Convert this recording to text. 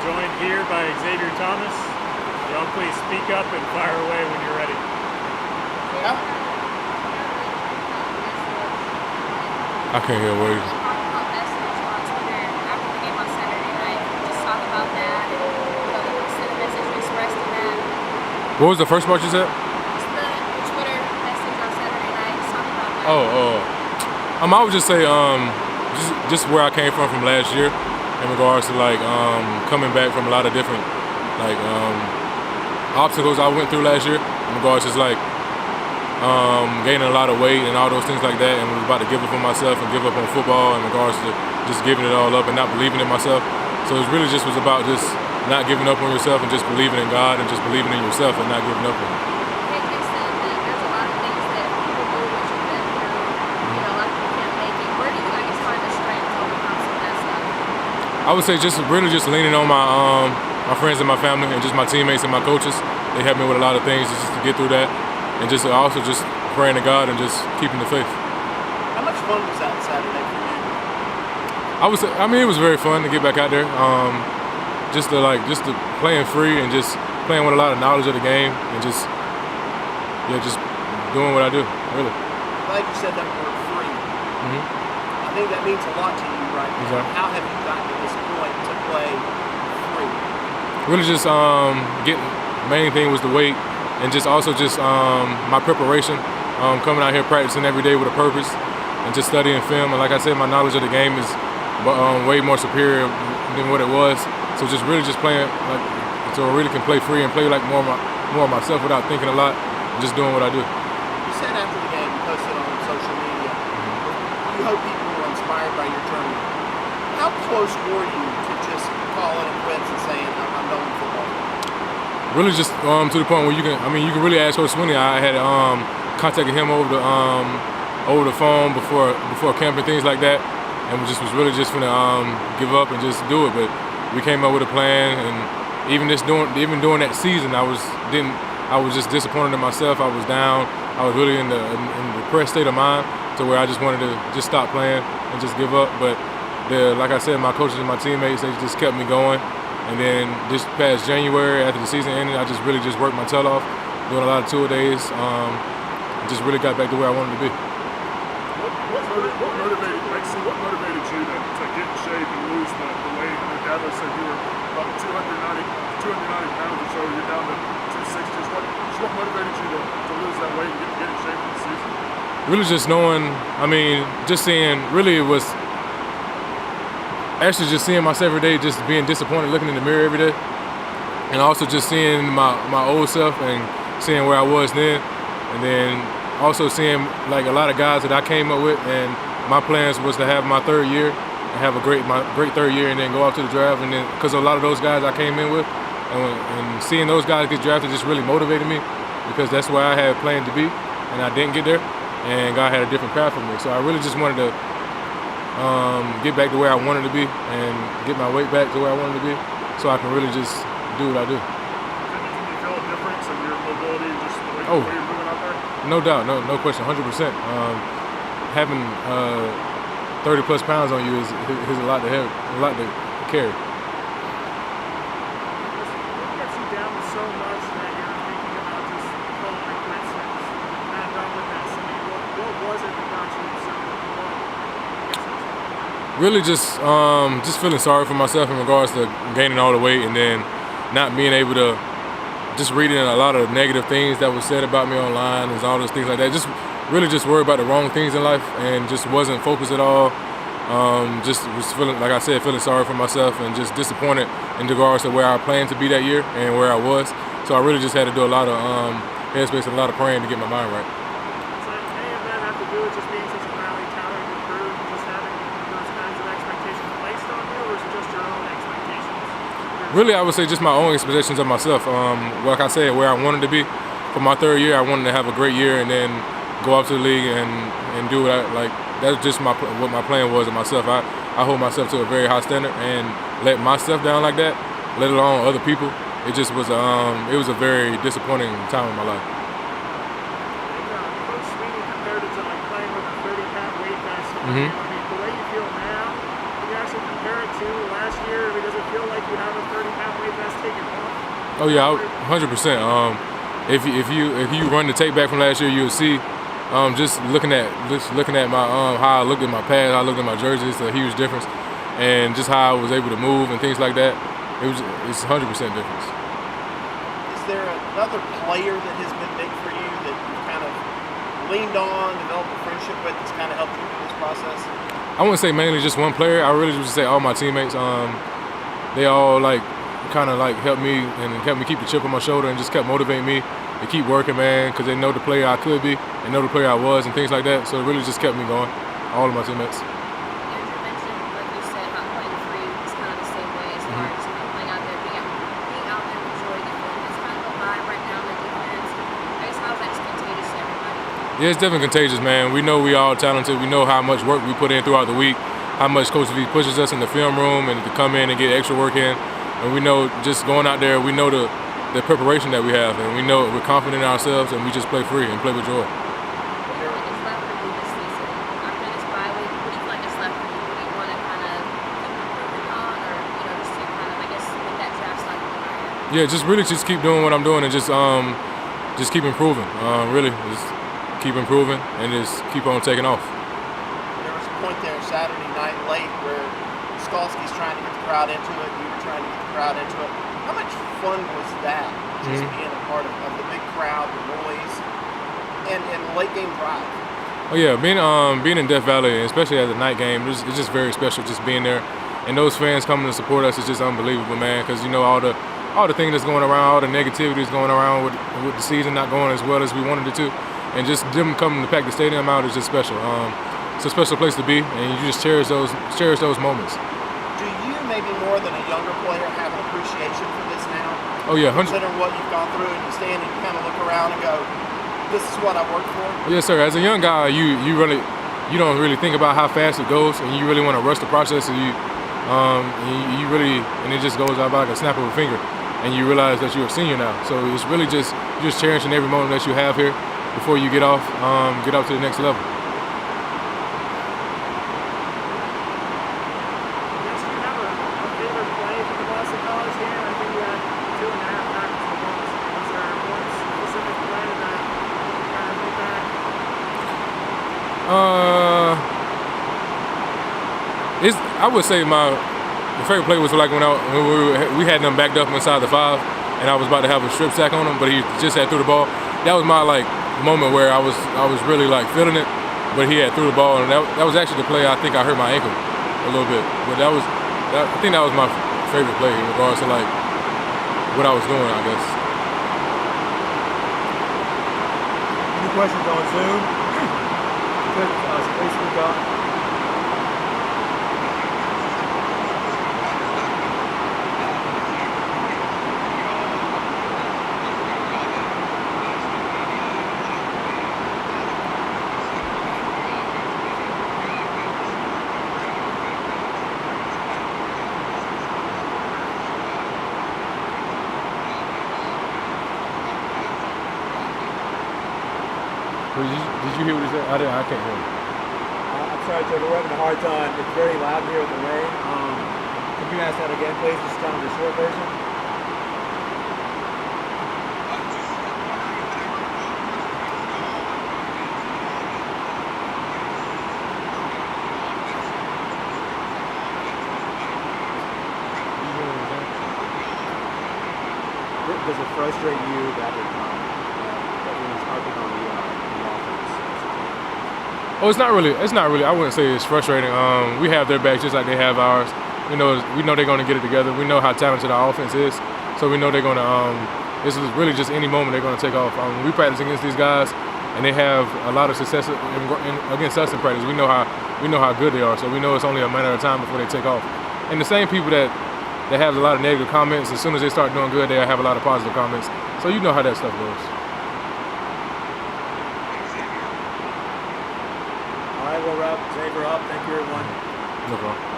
joined here by Xavier Thomas. Y'all please speak up and fire away when you're ready. Yeah. I can't hear words. What was the first part you said? Just the Twitter message on Saturday night, talking about that. I would just say, just where I came from last year, in regards to like coming back from a lot of different like obstacles I went through last year. In regards to like gaining a lot of weight and all those things like that, and was about to give up on myself and give up on football. In regards to just giving it all up and not believing in myself. So it really just was about just not giving up on yourself and just believing in God and just believing in yourself and not giving up on it. They said that there's a lot of things that people do what you've been through. You know, a lot of people can't make it. Where do you guys find the strength to overcome some of that stuff? I would say just really just leaning on my my friends and my family and just my teammates and my coaches. They helped me with a lot of things just to get through that, and just also just praying to God and just keeping the faith. How much fun was that Saturday for you? I mean, it was very fun to get back out there. Just to playing free and just playing with a lot of knowledge of the game and just doing what I do, really. I'm glad you said that word free. Mm-hmm. I think that means a lot to you right now. Exactly. How have you gotten to this point to play free? Really just main thing was the weight and just also just my preparation, coming out here practicing every day with a purpose and just studying film. And like I said, my knowledge of the game is way more superior than what it was. So just really just playing like so I really can play free and play like more of myself without thinking a lot, and just doing what I do. You said after the game, you posted on social media, you hope people were inspired by your journey. How close were you to just calling it quits and saying, I'm done with football? Really just to the point where you can really ask Coach Swinney. I had contacted him over the phone before camp and things like that, and was really just gonna give up and just do it. But we came up with a plan, and even during that season, I was just disappointed in myself. I was down. I was really in the depressed state of mind to where I just wanted to just stop playing and just give up. But like I said, my coaches and my teammates, they just kept me going. And then this past January, after the season ended, I just really just worked my tail off, doing a lot of tour days. Just really got back to where I wanted to be. What motivated you to get in shape and lose the weight? Your dad said you were about 290 pounds or so. You're down to 260. What motivated you to lose that weight and get in shape for the season? Really just knowing, just seeing, really it was actually just seeing myself every day, just being disappointed, looking in the mirror every day. And also just seeing my old self and seeing where I was then. And then also seeing like a lot of guys that I came up with, and my plans was to have my third year and have my great third year, and then go out to the draft. And then because a lot of those guys I came in with, and seeing those guys get drafted just really motivated me, because that's where I had planned to be, and I didn't get there, and God had a different path for me. So I really just wanted to get back to where I wanted to be and get my weight back to where I wanted to be, so I can really just do what I do. Can you feel a difference in your mobility and just the way you're moving out there? No doubt, no question, 100%. Having 30 plus pounds on you is a lot to carry. What gets you down so much that you're thinking about just calling it quits and not done with this? I mean, what was it that got you so much? Really just feeling sorry for myself in regards to gaining all the weight, and then not being able to, just reading a lot of negative things that was said about me online and all those things like that. Just really just worried about the wrong things in life and just wasn't focused at all. Just was feeling, like I said, feeling sorry for myself and just disappointed in regards to where I planned to be that year and where I was. So I really just had to do a lot of headspace and a lot of praying to get my mind right. So any of that have to do with just being such a highly talented crew and just having those kinds of expectations placed on you, or is it just your own expectations? Really, I would say just my own expectations of myself. Like I said, where I wanted to be for my third year, I wanted to have a great year and then go out to the league and do what I like. That's just what my plan was of myself. I hold myself to a very high standard, and let myself down like that, let alone other people. It just was it was a very disappointing time in my life. Coach Swinney compared it to like playing with a 30-pound weight vest. I mean, the way you feel now, can you actually compare it to last year? I mean, does it feel like you have a 30-pound Oh yeah, 100%. If you run the tape back from last year, you'll see. Just looking at my how I looked at my pads, how I looked at my jerseys, it's a huge difference, and just how I was able to move and things like that. It's 100% difference. Is there another player that has been big for you that you've kind of leaned on, developed a friendship with, that's kind of helped you through this process? I wouldn't say mainly just one player. I really just say all my teammates. They all kind of helped me and helped me keep the chip on my shoulder and just kept motivating me to keep working, man, because they know the player I could be, they know the player I was, and things like that. So it really just kept me going. All of my teammates. Andrew mentioned, like you said, about playing free. It's kind of the same way as far as playing out there, being out there, enjoying it. It's kind of a vibe right now in the defense. I guess how that's contagious to everybody. Yeah, it's definitely contagious, man. We know we all talented. We know how much work we put in throughout the week, how much Coach V pushes us in the film room and to come in and get extra work in. And we know just going out there, we know the preparation that we have, and we know we're confident in ourselves, and we just play free and play with joy. What do you think is left for you this season? After this bye week, what do you feel like is left for you? What do you want to kind of keep improving on, or just to kind of, I guess, with that draft stock going higher? Yeah, just keep doing what I'm doing and just keep improving. Really, just keep improving and just keep on taking off. There was a point there Saturday night late where Skalski's trying to get the crowd into it, you were trying to get the crowd into it. How much fun was that, just being a part of the big crowd, the noise, and late game drive? Oh yeah, being in Death Valley, especially at the night game, it's just very special just being there. And those fans coming to support us is just unbelievable, man, because all the things that's going around, all the negativity that's going around with the season not going as well as we wanted it to, and just them coming to pack the stadium out is just special. It's a special place to be, and you just cherish those moments. Do you, maybe more than a younger player, have an appreciation for this now? Oh yeah, considering what you've gone through, and you stand and you kind of look around and go, "This is what I worked for." Yes, sir. As a young guy, you don't really think about how fast it goes, and you really want to rush the process, and and it just goes out by like a snap of a finger, and you realize that you're a senior now. So it's really just cherishing every moment that you have here before you get off to the next level. I would say my favorite play was like when we had them backed up inside the 5, and I was about to have a strip sack on him, but he just had threw the ball. That was my moment where I was really feeling it, but he had threw the ball, and that was actually the play I think I hurt my ankle a little bit. But I think that was my favorite play in regards to what I was doing, I guess. Any questions on Zoom? Please speak up. Did you hear what he said? I can't hear him. I'm sorry, Trevor, we're having a hard time. It's very loud here with the rain. Could you ask that again, please? Just kind of the short version. Does it frustrate you that when he's harping on the offense? Oh, it's not really. I wouldn't say it's frustrating. We have their backs just like they have ours. We know they're going to get it together. We know how talented our offense is, so we know they're going to. This is really just any moment they're going to take off. We practice against these guys, and they have a lot of success against us in practice. We know how good they are, so we know it's only a matter of time before they take off. And the same people that have a lot of negative comments, as soon as they start doing good, they have a lot of positive comments. So you know how that stuff goes. All right, we'll wrap Xavier up. Thank you, everyone. No problem.